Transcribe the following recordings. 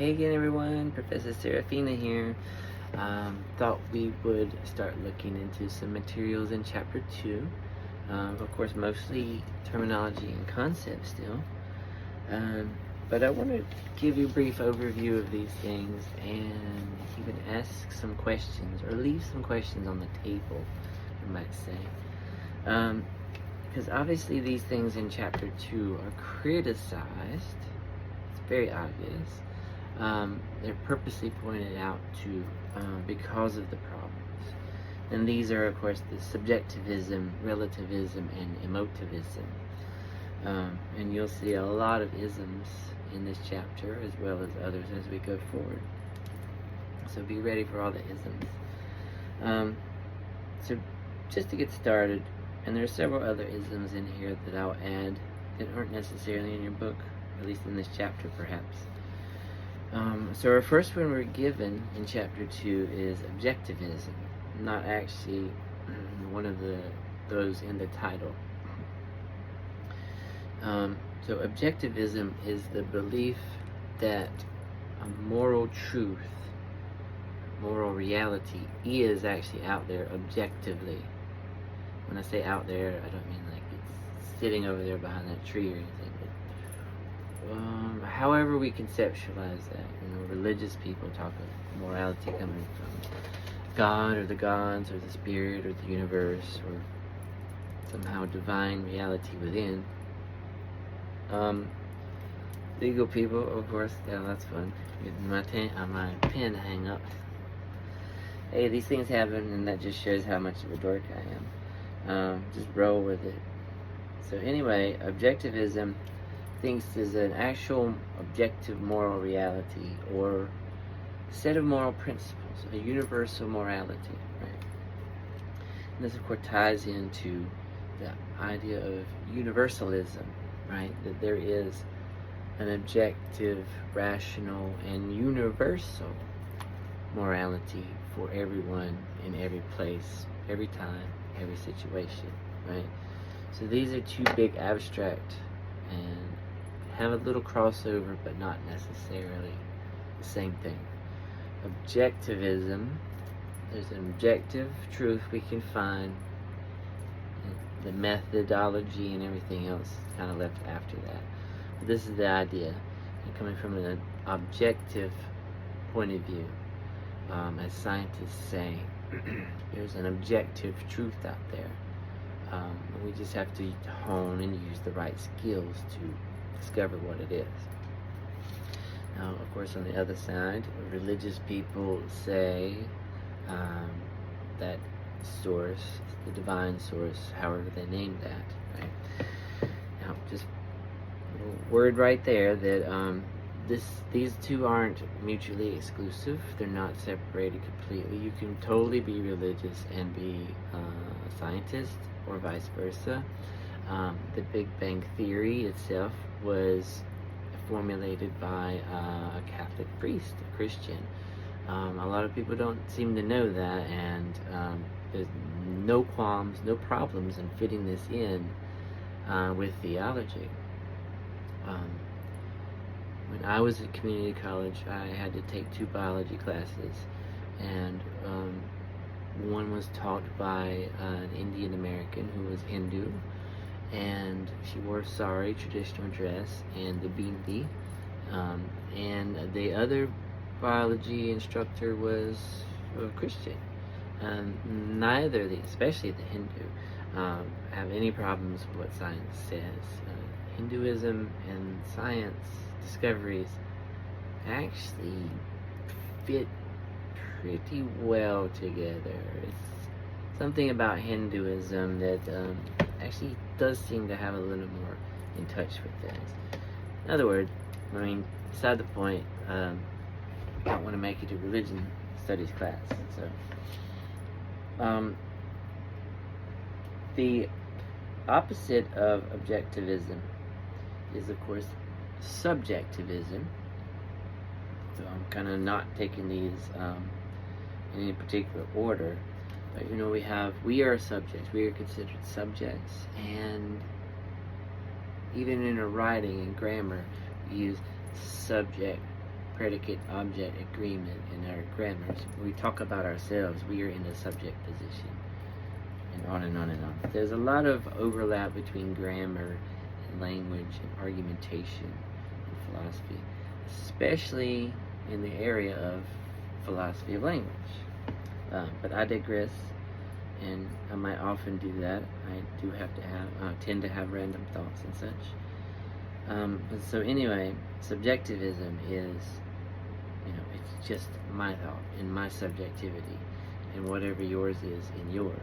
Hey again everyone, Professor Seraphina here. Thought we would start looking into some materials in chapter 2. Of course, mostly terminology and concepts still. But I want to give you a brief overview of these things and even ask some questions or leave some questions on the table, you might say. Because obviously these things in chapter 2 are criticized. It's very obvious. They're purposely pointed out to because of the problems. And these are, of course, the subjectivism, relativism, and emotivism. And you'll see a lot of isms in this chapter, as well as others as we go forward. So be ready for all the isms. So just to get started, and there are several other isms in here that I'll add that aren't necessarily in your book, at least in this chapter perhaps. So our first one we're given in chapter 2 is objectivism, not actually one of those in the title. So objectivism is the belief that a moral truth, moral reality is actually out there objectively. When I say out there, I don't mean like it's sitting over there behind that tree or anything. However we conceptualize that, religious people talk of morality coming from God or the gods or the spirit or the universe or somehow divine reality within. Legal people, of course, yeah, that's fun. Getting my pen to hang up. Hey, these things happen, and that just shows how much of a dork I am. Just roll with it. So anyway, objectivism thinks there's an actual objective moral reality or set of moral principles, a universal morality, right? And this, of course, ties into the idea of universalism, right? That there is an objective, rational, and universal morality for everyone in every place, every time, every situation, right? So these are two big abstract and have a little crossover, but not necessarily the same thing. Objectivism, there's an objective truth we can find. The methodology and everything else is kind of left after that. But this is the idea, and coming from an objective point of view, as scientists say, there's an objective truth out there. We just have to hone and use the right skills to discover what it is. Now, of course, on the other side, religious people say that source, the divine source, however they name that, right? Now, just a little word right there that these two aren't mutually exclusive. They're not separated completely. You can totally be religious and be a scientist, or vice versa. The Big Bang Theory itself was formulated by a Catholic priest, a Christian. A lot of people don't seem to know that, and there's no qualms, no problems in fitting this in with theology. When I was at community college, I had to take 2 biology classes, and one was taught by an Indian American who was Hindu, and she wore sari, traditional dress, and the bindi. And the other biology instructor was a Christian. Neither of these, especially the Hindu, have any problems with what science says. Hinduism and science discoveries actually fit pretty well together. It's something about Hinduism that actually does seem to have a little more in touch with things. In other words, beside the point, I don't want to make it a religion studies class. So, the opposite of objectivism is, of course, subjectivism. So I'm kind of not taking these in any particular order. But we are subjects. We are considered subjects, and even in a writing and grammar, we use subject, predicate-object agreement in our grammars. When we talk about ourselves, we are in a subject position, and on and on and on. There's a lot of overlap between grammar and language and argumentation and philosophy, especially in the area of philosophy of language. But I digress, and I might often do that. I do tend to have random thoughts and such. So anyway, subjectivism is, it's just my thought and my subjectivity, and whatever yours is in yours,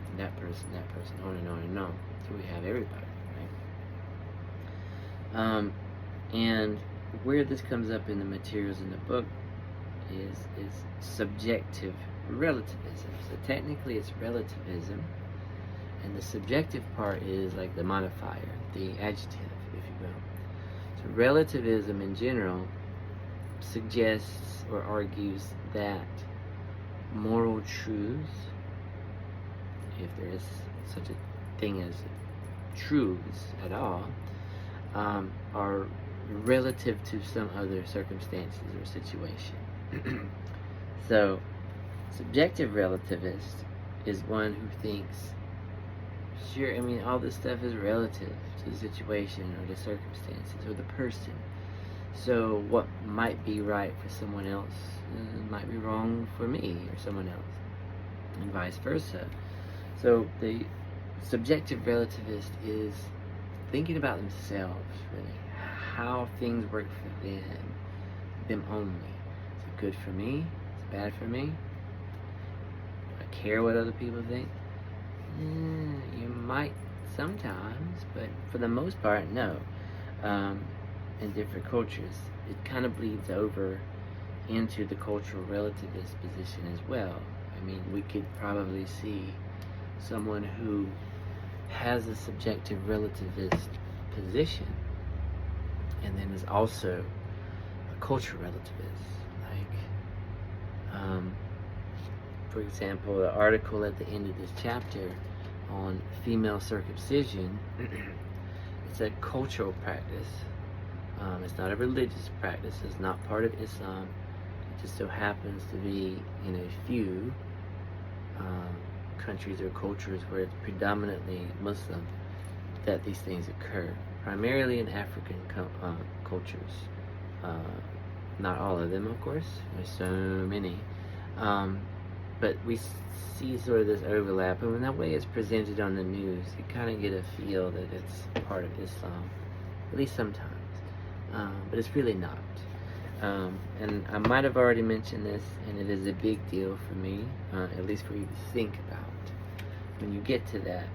and that person, on and on and on. So we have everybody, right? And where this comes up in the materials in the book is subjective relativism. So technically it's relativism, and the subjective part is like the modifier, the adjective, if you will. So relativism in general suggests or argues that moral truths, if there is such a thing as truths at all, are relative to some other circumstances or situation. So, subjective relativist is one who thinks, sure, all this stuff is relative to the situation or the circumstances or the person. So what might be right for someone else might be wrong for me or someone else, and vice versa. So the subjective relativist is thinking about themselves, really, how things work for them only. Is it good for me? Is it bad for me? Do I care what other people think? You might sometimes, but for the most part, no. In different cultures, it kind of bleeds over into the cultural relativist position as well. We could probably see someone who has a subjective relativist position and then is also a cultural relativist. For example, the article at the end of this chapter on female circumcision, it's a cultural practice. It's not a religious practice. It's not part of Islam. It just so happens to be in a few countries or cultures where it's predominantly Muslim that these things occur. Primarily in African cultures. Not all of them, of course. There's so many. But we see sort of this overlap, and when that way it's presented on the news, you kind of get a feel that it's part of Islam, at least sometimes. But it's really not. And I might have already mentioned this, and it is a big deal for me, at least for you to think about. When you get to that,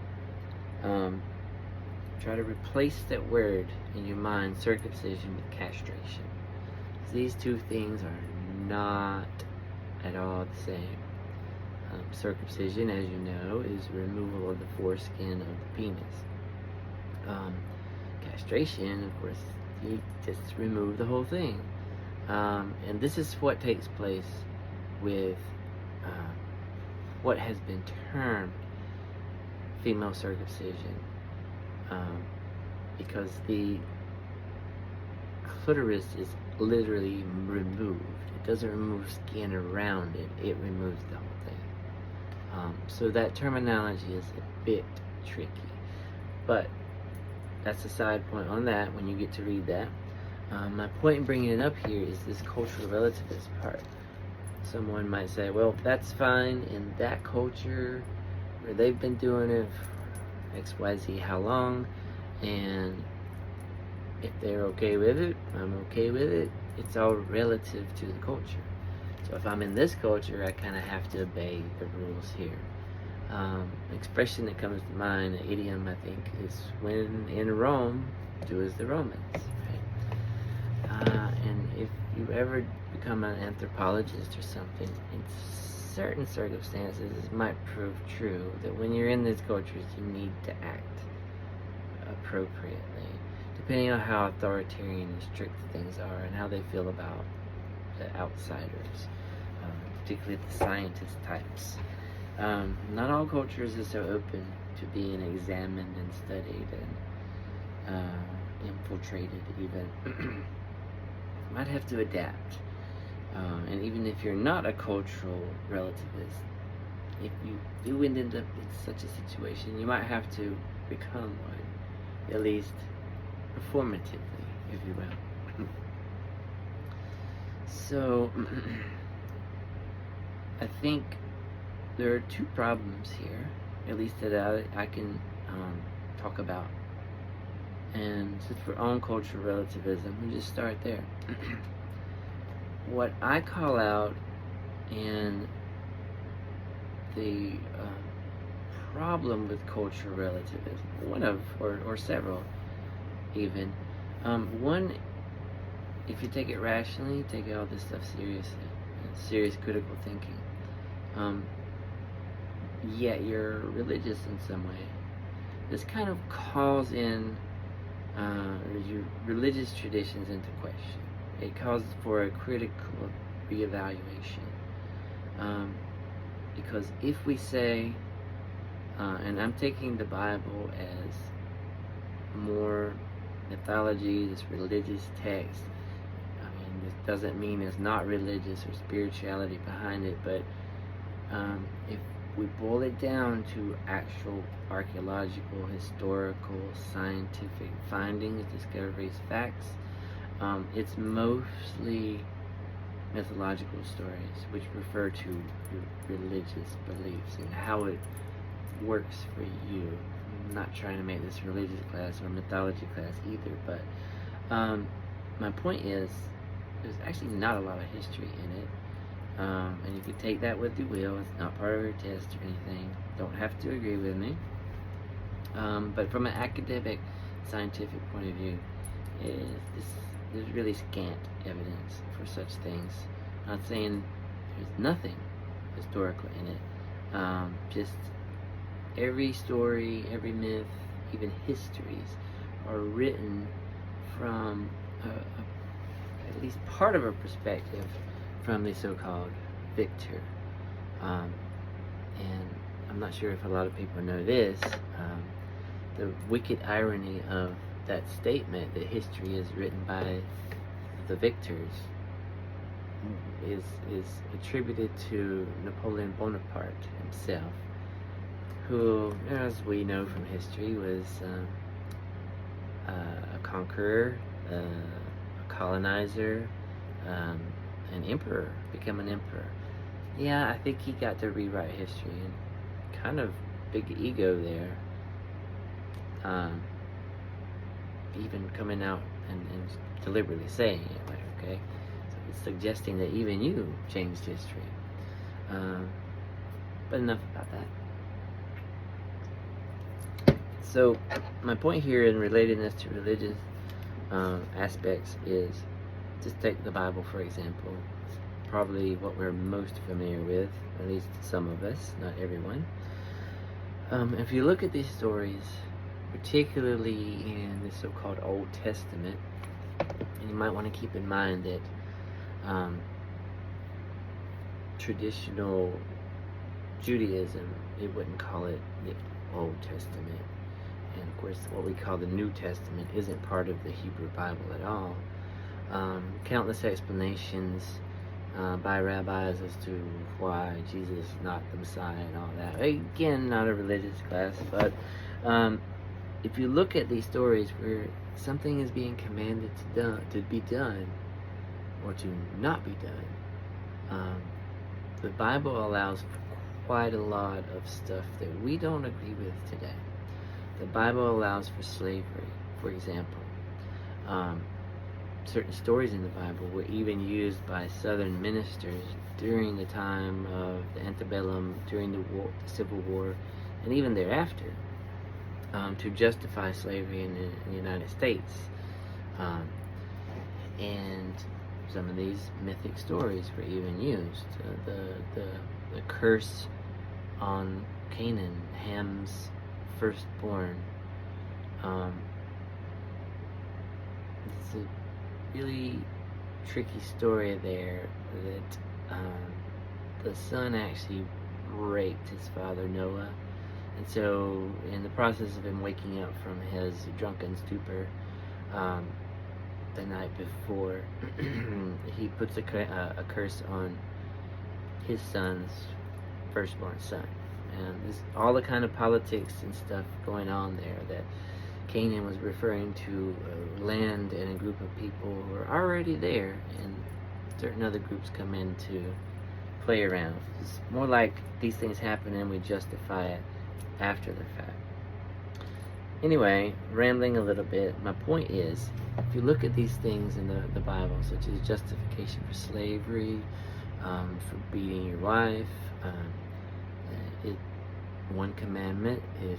try to replace that word in your mind, circumcision, with castration. These two things are not at all the same. Circumcision, as you know, is removal of the foreskin of the penis. Castration, of course, you just remove the whole thing. And this is what takes place with what has been termed female circumcision, because the clitoris is literally removed. It doesn't remove skin around it, it removes the whole thing. So that terminology is a bit tricky, but that's a side point on that when you get to read that. My point in bringing it up here is this cultural relativist part. Someone might say, well, that's fine in that culture where they've been doing it for XYZ how long, and if they're okay with it, I'm okay with it. It's all relative to the culture. So if I'm in this culture, I kind of have to obey the rules here. Expression that comes to mind, an idiom I think, is when in Rome, do as the Romans. Right? And if you ever become an anthropologist or something, in certain circumstances it might prove true that when you're in these cultures you need to act appropriately, depending on how authoritarian and strict things are and how they feel about the outsiders, particularly the scientist types. Not all cultures are so open to being examined and studied and infiltrated even. Might have to adapt. And even if you're not a cultural relativist, if you end up in such a situation, you might have to become one, at least performatively, if you will. So, I think there are two problems here, at least that I can talk about. And since we're on cultural relativism, we just start there. What I call out in the problem with cultural relativism, one of, or several even, one, if you take it rationally, take all this stuff seriously, serious critical thinking, yet you're religious in some way, this kind of calls in your religious traditions into question. It calls for a critical reevaluation. Because if we say, and I'm taking the Bible as more mythology, this religious text. I mean, this doesn't mean there's not religious or spirituality behind it, but if we boil it down to actual archaeological, historical, scientific findings, discoveries, facts, it's mostly mythological stories which refer to your religious beliefs and how it works for you. I'm not trying to make this a religious class or mythology class either, but my point is there's actually not a lot of history in it. And you can take that with you will. It's not part of your test or anything. Don't have to agree with me. But from an academic, scientific point of view, there's really scant evidence for such things. I'm not saying there's nothing historical in it. Just every story, every myth, even histories are written from at least part of a perspective from the so-called victor. And I'm not sure if a lot of people know this. The wicked irony of that statement that history is written by the victors is attributed to Napoleon Bonaparte himself, who, as we know from history, was a conqueror, a colonizer, an emperor, become an emperor. Yeah, I think he got to rewrite history, and kind of big ego there. Even coming out and deliberately saying it, like, okay, so it's suggesting that even you changed history. But enough about that. So my point here in relatedness to religious aspects is, just take the Bible for example. It's probably what we're most familiar with, at least some of us, not everyone. If you look at these stories, particularly in the so-called Old Testament, and you might want to keep in mind that traditional Judaism, it wouldn't call it the Old Testament, and of course what we call the New Testament isn't part of the Hebrew Bible at all. Countless explanations by rabbis as to why Jesus is not the Messiah and all that. Again, not a religious class, but if you look at these stories where something is being commanded to be done or to not be done, the Bible allows for quite a lot of stuff that we don't agree with today. The Bible allows for slavery, for example. Certain stories in the Bible were even used by Southern ministers during the time of the antebellum, during the Civil War, and even thereafter, to justify slavery in the United States. And some of these mythic stories were even used. The curse on Canaan, Ham's firstborn. It's a really tricky story there that the son actually raped his father Noah, and so in the process of him waking up from his drunken stupor, the night before he puts a curse on his son's firstborn son. And there's all the kind of politics and stuff going on there, that Canaan was referring to land and a group of people who are already there, and certain other groups come in to play around. It's more like these things happen and we justify it after the fact. Anyway, rambling a little bit, my point is, if you look at these things in the Bible, such as justification for slavery, for beating your wife, one commandment, if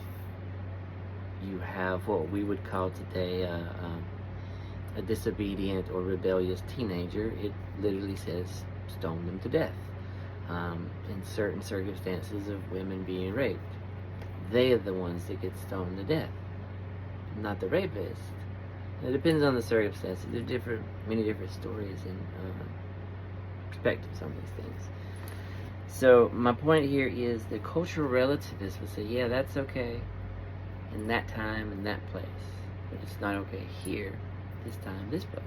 you have what we would call today a disobedient or rebellious teenager, it literally says stone them to death. In certain circumstances of women being raped, they are the ones that get stoned to death, not the rapist. It depends on the circumstances. There are many different stories and perspectives on these things. So my point here is the cultural relativists would say, yeah, that's okay in that time, in that place, but it's not okay here, this time, this place.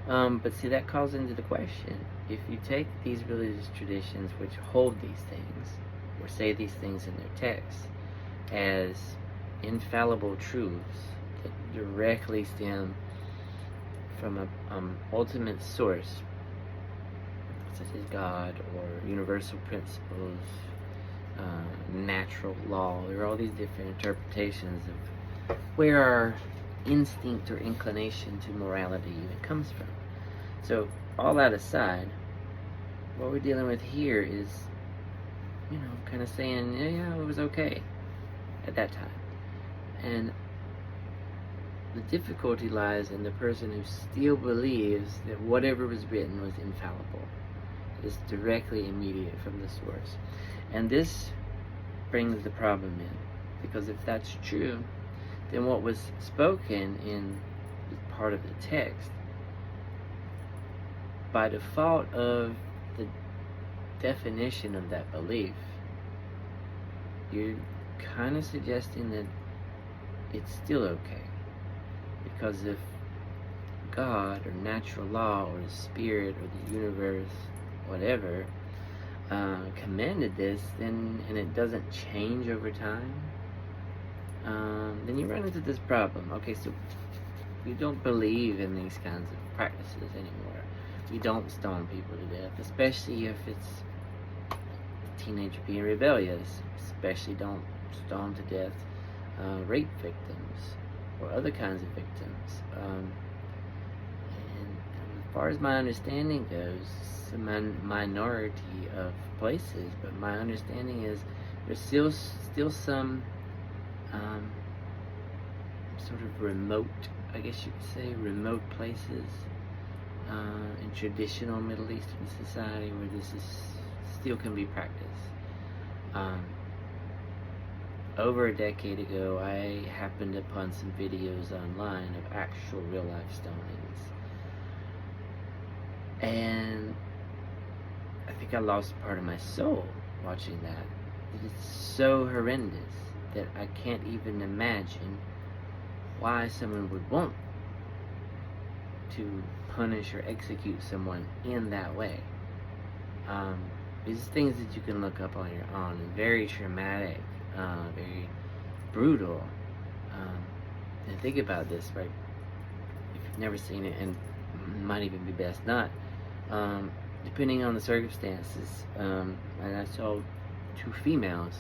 But see, that calls into the question, if you take these religious traditions which hold these things, or say these things in their texts, as infallible truths that directly stem from an ultimate source, such as God or universal principles, natural law. There are all these different interpretations of where our instinct or inclination to morality even comes from. So, all that aside, what we're dealing with here is, kind of saying, yeah, it was okay at that time. And the difficulty lies in the person who still believes that whatever was written was infallible. It is directly immediate from the source. And this brings the problem in. Because if that's true, then what was spoken in part of the text, by default of the definition of that belief, you're kind of suggesting that it's still okay. Because if God or natural law or the spirit or the universe, whatever, commanded this, then, and it doesn't change over time, then you run into this problem. Okay, so we don't believe in these kinds of practices anymore. We don't stone people to death, especially if it's a teenager being rebellious. Especially don't stone to death rape victims or other kinds of victims. And as far as my understanding goes, it's a minority of places, but my understanding is there's still some sort of remote, I guess you could say, remote places in traditional Middle Eastern society where this is still can be practiced. Over a decade ago, I happened upon some videos online of actual real-life stonings, and I think I lost part of my soul watching that. It is so horrendous that I can't even imagine why someone would want to punish or execute someone in that way. These are things that you can look up on your own, and very traumatic, very brutal. And think about this, right? If you've never seen it, and it might even be best not, depending on the circumstances, and I saw two females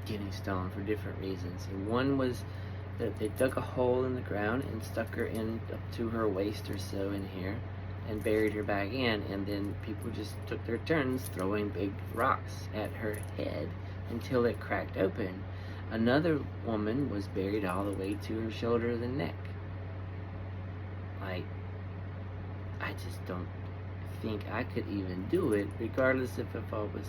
getting stoned for different reasons. And one was that they dug a hole in the ground and stuck her in up to her waist or so in here and buried her back in, and then people just took their turns throwing big rocks at her head until it cracked open. Another woman was buried all the way to her shoulders and neck. Like, I just don't think I could even do it, regardless if I was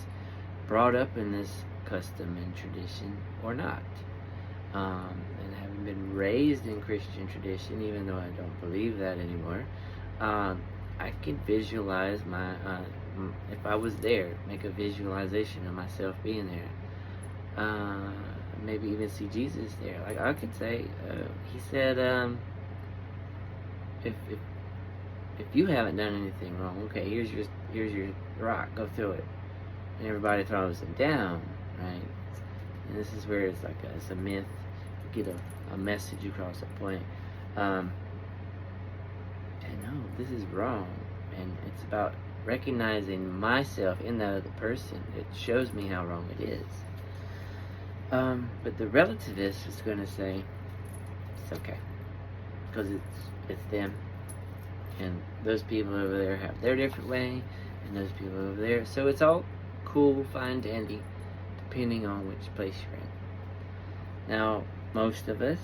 brought up in this custom and tradition or not. And having been raised in Christian tradition, even though I don't believe that anymore, I can visualize if I was there, make a visualization of myself being there. Maybe even see Jesus there. Like I could say, he said, if you haven't done anything wrong, okay, here's your rock, go throw it, and everybody throws it down, right? And this is where it's like it's a myth. You get a message across a point. And no, this is wrong, and it's about recognizing myself in that other person. It shows me how wrong it is. But the relativist is going to say it's okay because it's them, and those people over there have their different way, and those people over there. So it's all cool, fine, dandy, depending on which place you're in. Now, most of us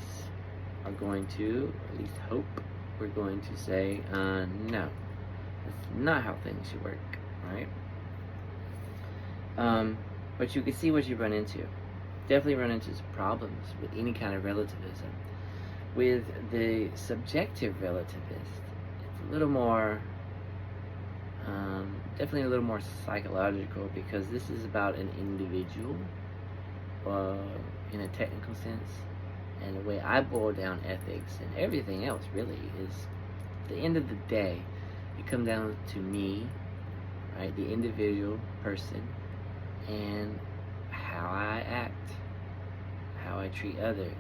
are going to, at least hope, we're going to say, no, that's not how things should work, right? But you can see what you run into. Definitely run into some problems with any kind of relativism. With the subjective relativist, it's a little more, definitely a little more psychological, because this is about an individual, in a technical sense. And the way I boil down ethics and everything else really is, at the end of the day, it comes down to me, right, the individual person, and how I act, how I treat others,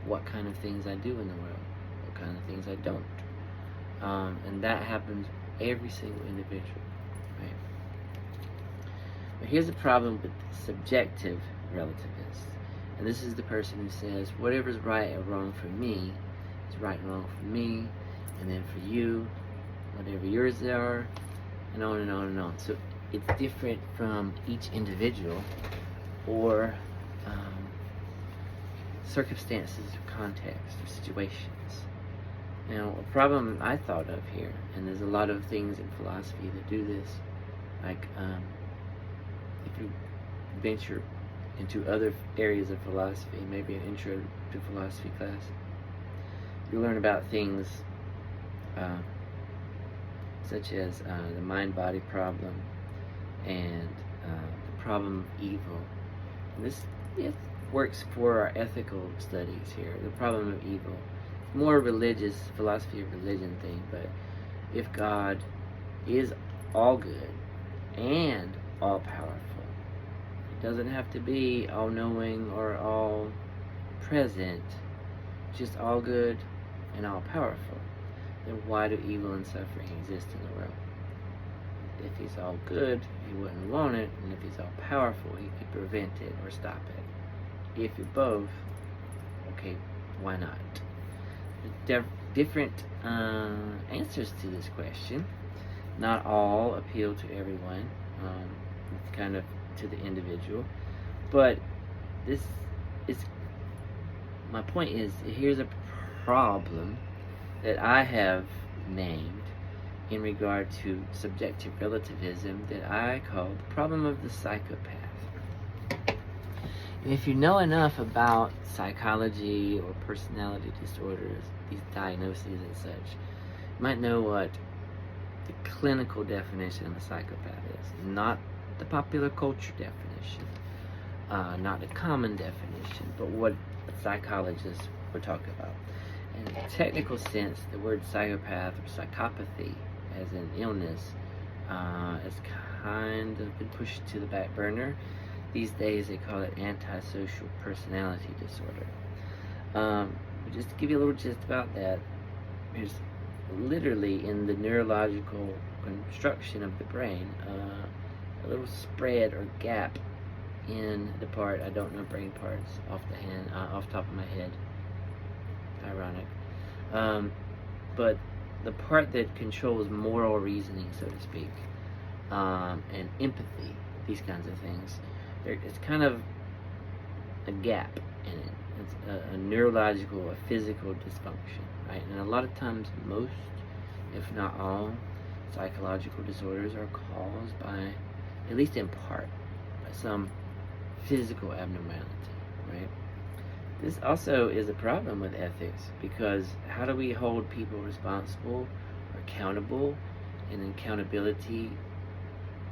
what kind of things I do in the world, what kind of things I don't. And that happens every single individual, right? But here's the problem with subjective relativists. And this is the person who says, whatever's right or wrong for me is right and wrong for me, and then for you, whatever yours are, and on and on and on. So it's different from each individual, or circumstances, or context, or situations. Now, a problem I thought of here, and there's a lot of things in philosophy that do this, like if you venture into other areas of philosophy, maybe an intro to philosophy class, you learn about things such as the mind-body problem and the problem of evil. And this works for our ethical studies here. The problem of evil, more religious, philosophy of religion thing, but if God is all good and all powerful, doesn't have to be all-knowing or all-present, just all good and all-powerful, then why do evil and suffering exist in the world? If he's all good, he wouldn't want it, and if he's all-powerful, he could prevent it or stop it. If you're both, okay, why not? Different answers to this question. Not all appeal to everyone. It's kind of to the individual, but this is my point. Is here's a problem that I have named in regard to subjective relativism that I call the problem of the psychopath. And if you know enough about psychology or personality disorders, these diagnoses and such, you might know what the clinical definition of a psychopath is, not the popular culture definition, not the common definition, but what psychologists would talk about. In a technical sense, the word psychopath or psychopathy as an illness has kind of been pushed to the back burner. These days they call it antisocial personality disorder. Just to give you a little gist about that, there's literally in the neurological construction of the brain a little spread or gap in the part, I don't know brain parts off the top of my head, ironic, but the part that controls moral reasoning, so to speak, and empathy, these kinds of things, it's kind of a gap in it. It's a neurological, a physical dysfunction, right? And a lot of times, most, if not all, psychological disorders are caused by, at least in part, by some physical abnormality, right? This also is a problem with ethics, because how do we hold people responsible or accountable, and accountability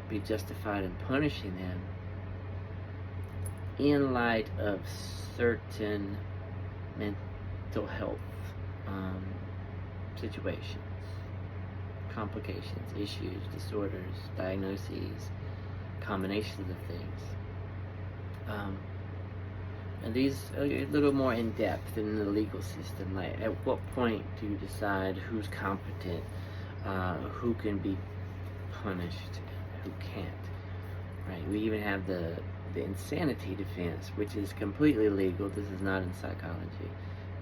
be justified in punishing them in light of certain mental health situations, complications, issues, disorders, diagnoses, combinations of things. And these are a little more in depth in the legal system. Like, at what point do you decide who's competent, who can be punished, who can't? Right? We even have the insanity defense, which is completely legal. This is not in psychology.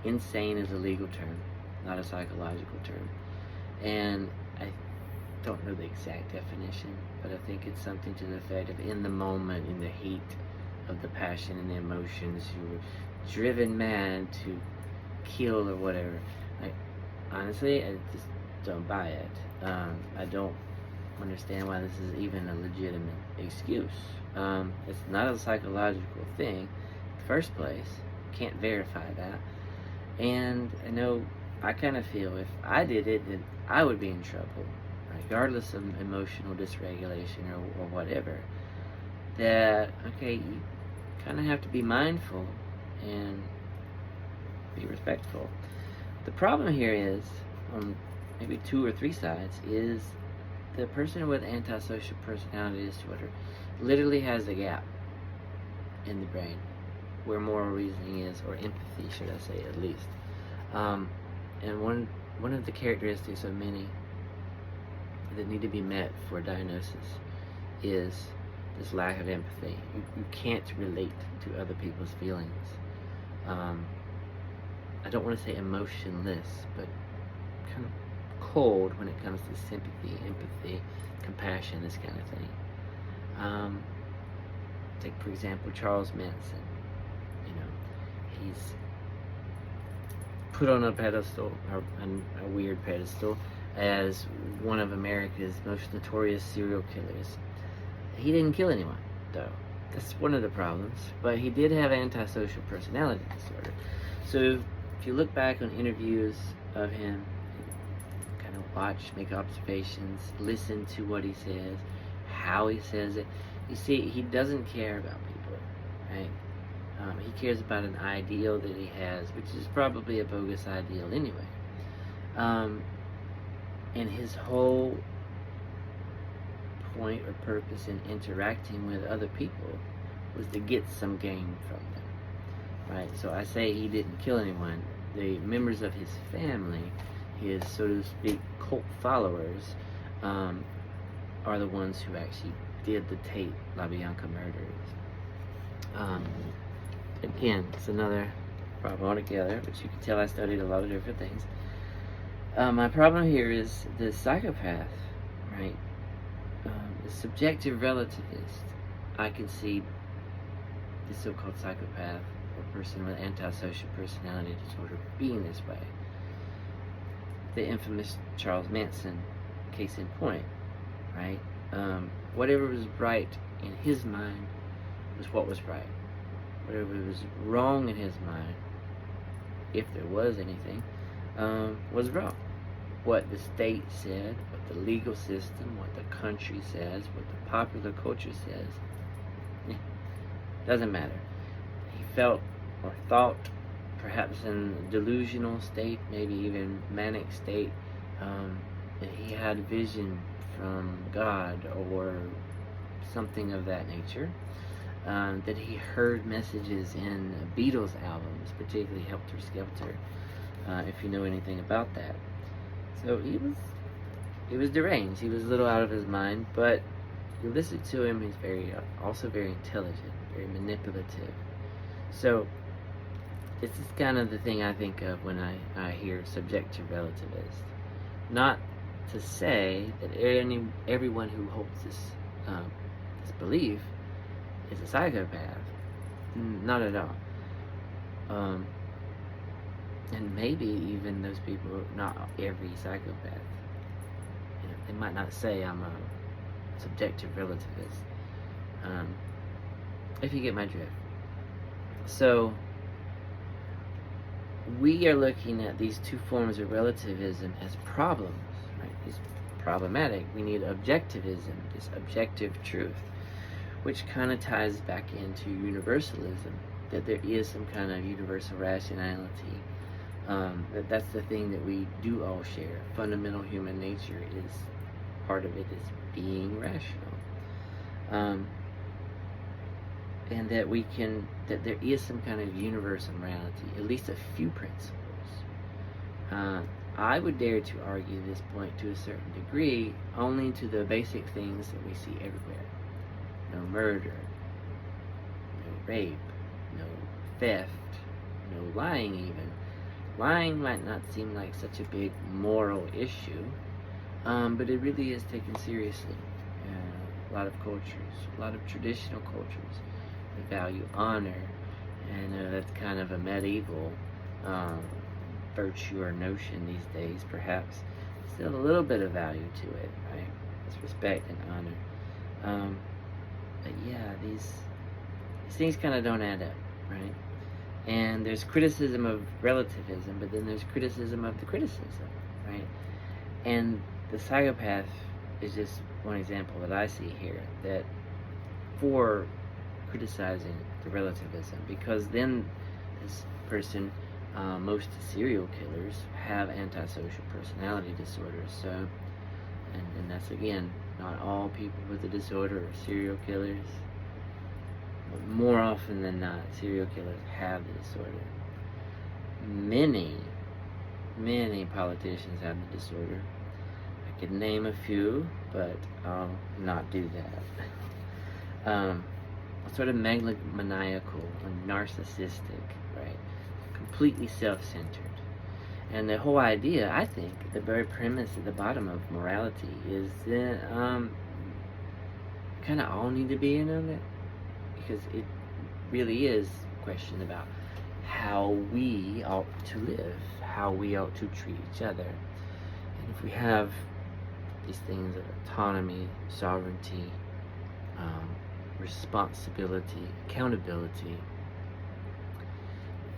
Insane is a legal term, not a psychological term. And I don't know the exact definition, but I think it's something to the effect of in the moment, in the heat of the passion and the emotions, you were driven mad to kill or whatever. Like, honestly, I just don't buy it. I don't understand why this is even a legitimate excuse. It's not a psychological thing in the first place. Can't verify that. And I know, I kind of feel if I did it, then I would be in trouble, regardless of emotional dysregulation or whatever. That, okay, you kind of have to be mindful and be respectful. The problem here is, on maybe 2 or 3 sides, is the person with antisocial personality disorder literally has a gap in the brain where moral reasoning is, or empathy, should I say, at least. And one of the characteristics of many that need to be met for a diagnosis is this lack of empathy. You can't relate to other people's feelings. I don't want to say emotionless, but kind of cold when it comes to sympathy, empathy, compassion, this kind of thing. Take, for example, Charles Manson. You know, he's put on a pedestal, a weird pedestal, as one of America's most notorious serial killers. He didn't kill anyone, though. That's one of the problems. But he did have antisocial personality disorder. So if you look back on interviews of him, kind of watch, make observations, listen to what he says, how he says it, you see, he doesn't care about people, right? He cares about an ideal that he has, which is probably a bogus ideal anyway. And his whole point or purpose in interacting with other people was to get some gain from them, right? So I say he didn't kill anyone. The members of his family, his, so to speak, cult followers, are the ones who actually did the Tate LaBianca murders. Again, it's another problem altogether, but you can tell I studied a lot of different things. My problem here is the psychopath, right? The subjective relativist. I can see the so-called psychopath or person with antisocial personality disorder being this way. The infamous Charles Manson case in point, right? Whatever was right in his mind was what was right. Whatever was wrong in his mind, if there was anything, was wrong. What the state said, what the legal system, what the country says, what the popular culture says, doesn't matter. He felt or thought, perhaps in a delusional state, maybe even manic state, that he had vision from God or something of that nature. That he heard messages in Beatles albums, particularly Helter Skelter, if you know anything about that. So he was deranged. He was a little out of his mind, but you listen to him, he's also very intelligent, very manipulative. So this is kind of the thing I think of when I hear subjective relativist. Not to say that everyone who holds this belief is a psychopath. Not at all. And maybe even those people, not every psychopath. You know, they might not say I'm a subjective relativist. If you get my drift. So we are looking at these two forms of relativism as problems, right? It's problematic. We need objectivism, this objective truth, which kind of ties back into universalism, that there is some kind of universal rationality That's the thing that we do all share. Fundamental human nature is, part of it is being rational. And that there is some kind of universal morality, at least a few principles. I would dare to argue this point to a certain degree only to the basic things that we see everywhere. No murder, no rape, no theft, no lying even. Lying might not seem like such a big moral issue, but it really is taken seriously. A lot of cultures, a lot of traditional cultures, they value honor, and that's kind of a medieval virtue or notion these days, perhaps. Still a little bit of value to it, right? It's respect and honor. But yeah, these things kind of don't add up, right? And there's criticism of relativism, but then there's criticism of the criticism, right? And the psychopath is just one example that I see here, that for criticizing the relativism, because then this person, most serial killers have antisocial personality disorders. So, and that's again, not all people with the disorder are serial killers. But more often than not, serial killers have the disorder. Many politicians have the disorder. I could name a few, but I'll not do that. Sort of megalomaniacal or narcissistic, right? Completely self-centered. And the whole idea, I think, the very premise at the bottom of morality is that kind of all need to be in on it, because it really is a question about how we ought to live, how we ought to treat each other. And if we have these things of autonomy, sovereignty, responsibility, accountability,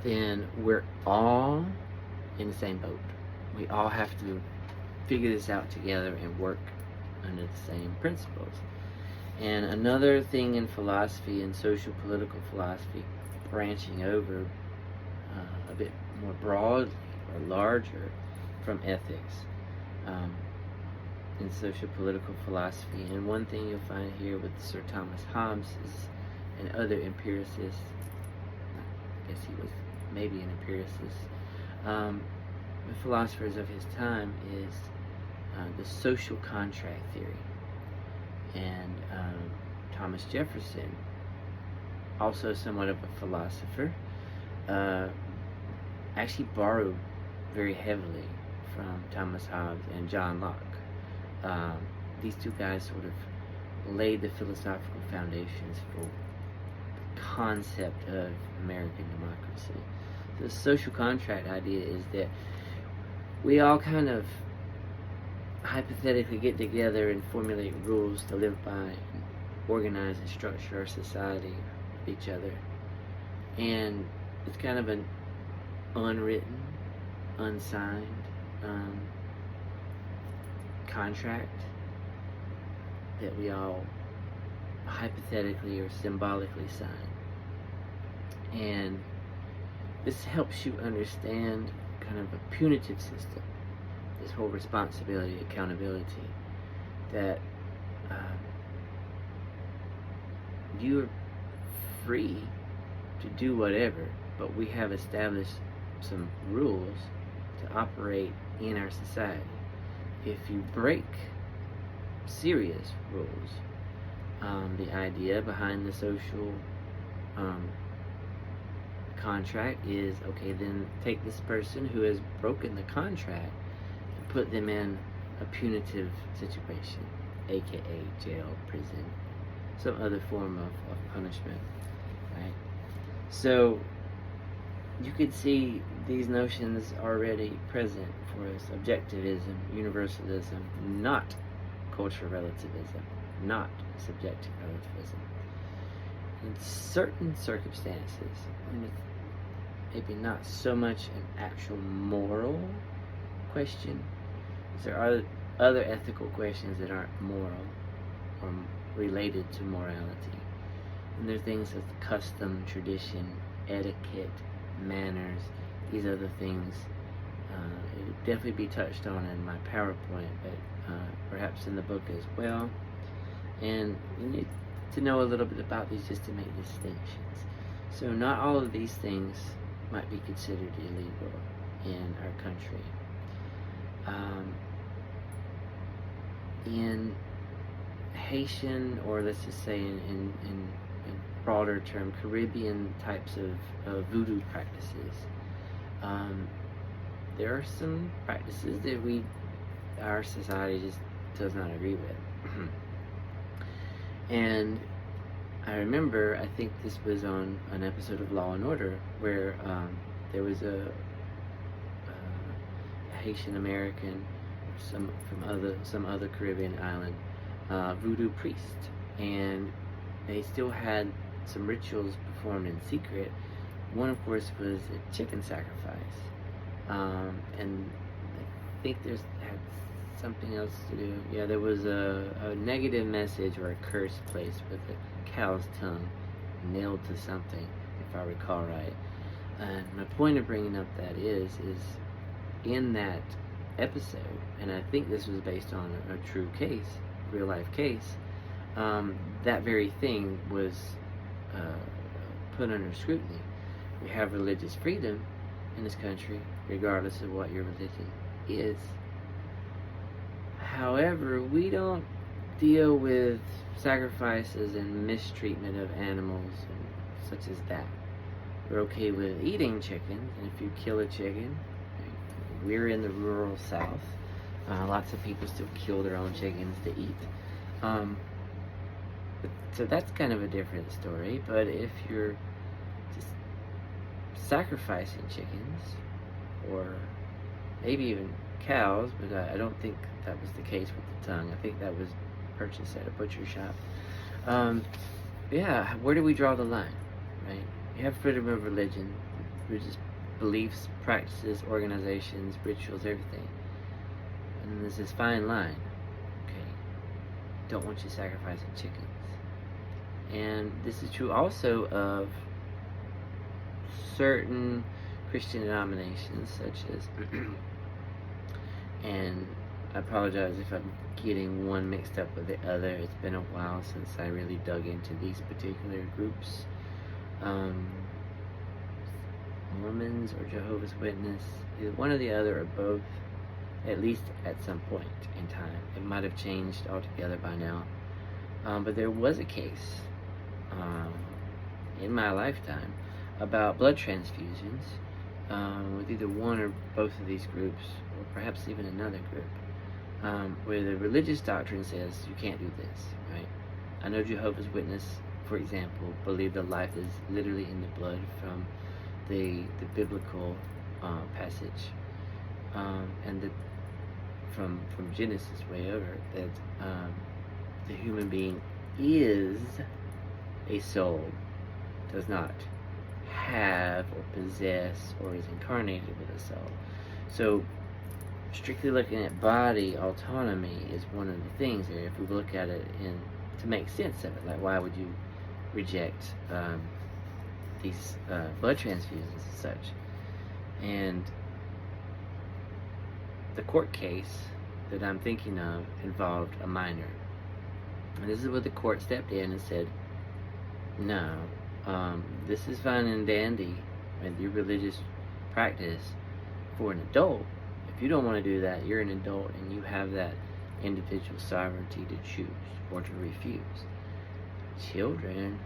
then we're all in the same boat. We all have to figure this out together and work under the same principles. And another thing in philosophy and social political philosophy, branching over a bit more broadly or larger from ethics, in social political philosophy, and one thing you'll find here with Sir Thomas Hobbes is, and other empiricists, I guess he was maybe an empiricist, the philosophers of his time, is the social contract theory. And Thomas Jefferson, also somewhat of a philosopher, actually borrowed very heavily from Thomas Hobbes and John Locke. These two guys sort of laid the philosophical foundations for the concept of American democracy. The social contract idea is that we all kind of hypothetically get together and formulate rules to live by, organize and structure our society with each other. And it's kind of an unwritten, unsigned contract that we all hypothetically or symbolically sign. And this helps you understand kind of a punitive system, this whole responsibility, accountability, that you're free to do whatever, but we have established some rules to operate in our society. If you break serious rules, the idea behind the social contract is, okay, then take this person who has broken the contract and put them in a punitive situation, aka jail, prison, some other form of punishment, right? So you could see these notions already present for us: objectivism, universalism, not cultural relativism, not subjective relativism. In certain circumstances, and it's maybe not so much an actual moral question, there are other ethical questions that aren't moral or related to morality. And there are things like custom, tradition, etiquette, manners, these other things it would definitely be touched on in my PowerPoint, but perhaps in the book as well. And you need to know a little bit about these just to make distinctions. So not all of these things might be considered illegal in our country. In Haitian, or let's just say in broader term, Caribbean types of voodoo practices, there are some practices that our society just does not agree with. And I remember, I think this was on an episode of Law and Order, where there was a Haitian American, some other Caribbean island, voodoo priest, and they still had some rituals performed in secret. One, of course, was a chicken sacrifice, and I think there's had something else to do. Yeah, there was a negative message or a curse placed with a cow's tongue nailed to something, if I recall right. And my point of bringing up that is in that episode, and I think this was based on a true case, real life case, that very thing was put under scrutiny. We have religious freedom in this country, regardless of what your religion is. However, we don't deal with sacrifices and mistreatment of animals and such as that. We're okay with eating chickens, and if you kill a chicken, we're in the rural South. Lots of people still kill their own chickens to eat. So that's kind of a different story. But if you're just sacrificing chickens, or maybe even cows, but I don't think that was the case with the tongue. I think that was purchased at a butcher shop. Yeah, where do we draw the line, right? You have freedom of religion, religious beliefs, practices, organizations, rituals, everything. And there's this fine line. Okay, don't want you sacrificing chickens. And this is true also of certain Christian denominations, such as, and I apologize if I'm getting one mixed up with the other. It's been a while since I really dug into these particular groups. Mormons or Jehovah's Witness, either one or the other, or both, at least at some point in time. It might have changed altogether by now. But there was a case in my lifetime about blood transfusions with either one or both of these groups, or perhaps even another group, where the religious doctrine says you can't do this, right? I know Jehovah's Witness, for example, believe that life is literally in the blood from the biblical passage, and that from Genesis way over, that the human being is a soul, does not have or possess or is incarnated with a soul. So strictly looking at body autonomy is one of the things there. If we look at it to make sense of it, like why would you reject these blood transfusions and such? And the court case that I'm thinking of involved a minor, and this is where the court stepped in and said, no, this is fine and dandy with your religious practice for an adult. If you don't want to do that, you're an adult and you have that individual sovereignty to choose or to refuse. Children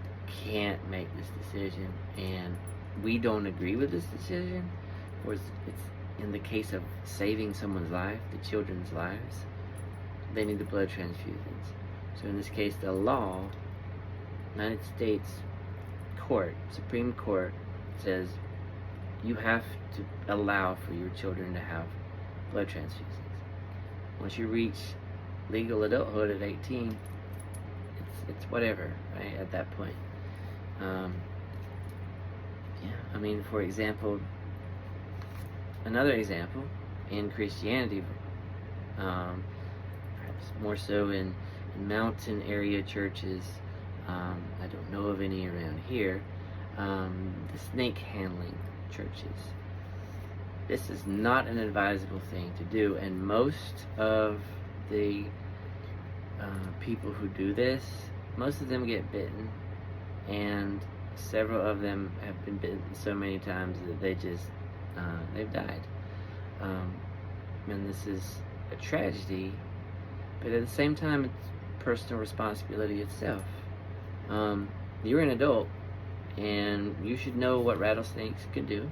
can't make this decision, and we don't agree with this decision. Of course, it's in the case of saving someone's life, the children's lives, they need the blood transfusions. So in this case, the law, United States Court, Supreme Court, says you have to allow for your children to have blood transfusions. Once you reach legal adulthood at 18, it's whatever, right, at that point. Yeah, I mean, for example, another example in Christianity, perhaps more so in mountain area churches, I don't know of any around here, the snake handling churches. this is not an advisable thing to do, and most of the people who do this, most of them get bitten, and several of them have been bitten so many times that they've died. And this is a tragedy, but at the same time, it's personal responsibility itself. You're an adult, and you should know what rattlesnakes can do.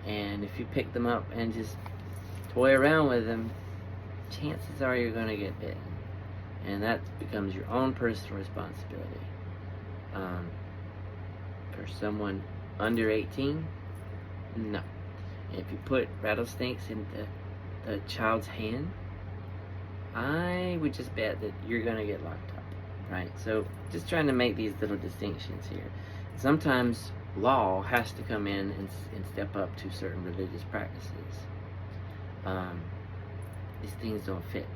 And if you pick them up and just toy around with them, chances are you're going to get bitten. And that becomes your own personal responsibility. For someone under 18, no. If you put rattlesnakes in the child's hand, I would just bet that you're going to get locked up, right? So just trying to make these little distinctions here. Sometimes law has to come in and step up to certain religious practices. These things don't fit,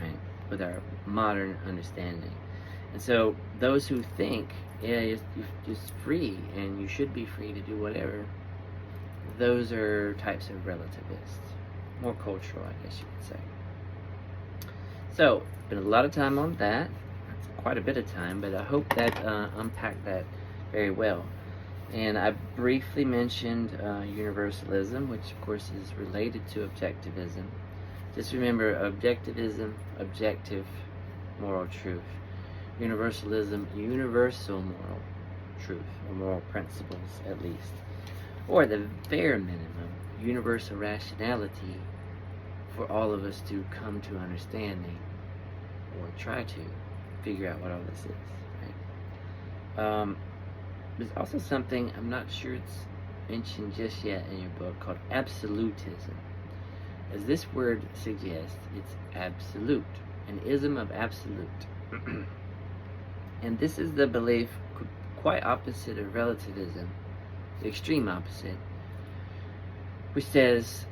right, with our modern understanding. And so those who think, yeah, you're just free and you should be free to do whatever, those are types of relativists. More cultural, I guess you could say. So, been a lot of time on that. That's quite a bit of time, but I hope that unpacked that very well. And I briefly mentioned universalism, which of course is related to objectivism. Just remember, objectivism, objective moral truth. Universalism, universal moral truth, or moral principles at least. Or at the bare minimum, universal rationality for all of us to come to understanding, or try to figure out what all this is, right? There's also something, I'm not sure it's mentioned just yet in your book, called absolutism. As this word suggests, it's absolute, an ism of absolute. And this is the belief quite opposite of relativism, the extreme opposite, which says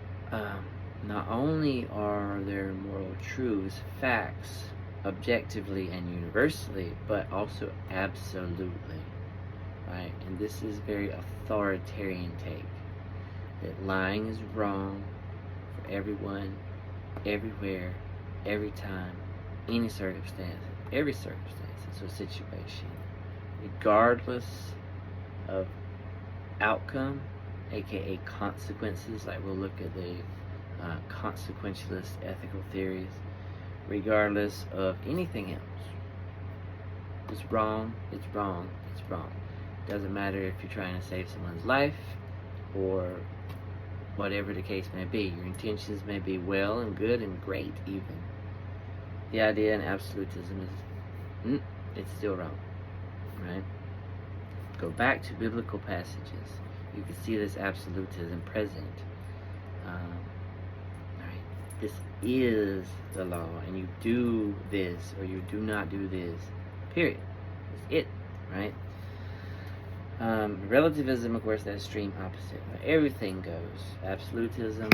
not only are there moral truths, facts, objectively and universally, but also absolutely. Right? And this is very authoritarian take, that lying is wrong for everyone, everywhere, every time, any circumstance, every circumstance, or situation, regardless of outcome, aka consequences. Like we'll look at the consequentialist ethical theories. Regardless of anything else, it's wrong, it's wrong, it's wrong. Doesn't matter if you're trying to save someone's life or whatever the case may be. Your intentions may be well and good and great even. The idea in absolutism is it's still wrong, right? Go back to biblical passages. You can see this absolutism present. Right? This is the law, and you do this or you do not do this. Period. It's it, right? Relativism, of course, that extreme opposite. Everything goes. Absolutism,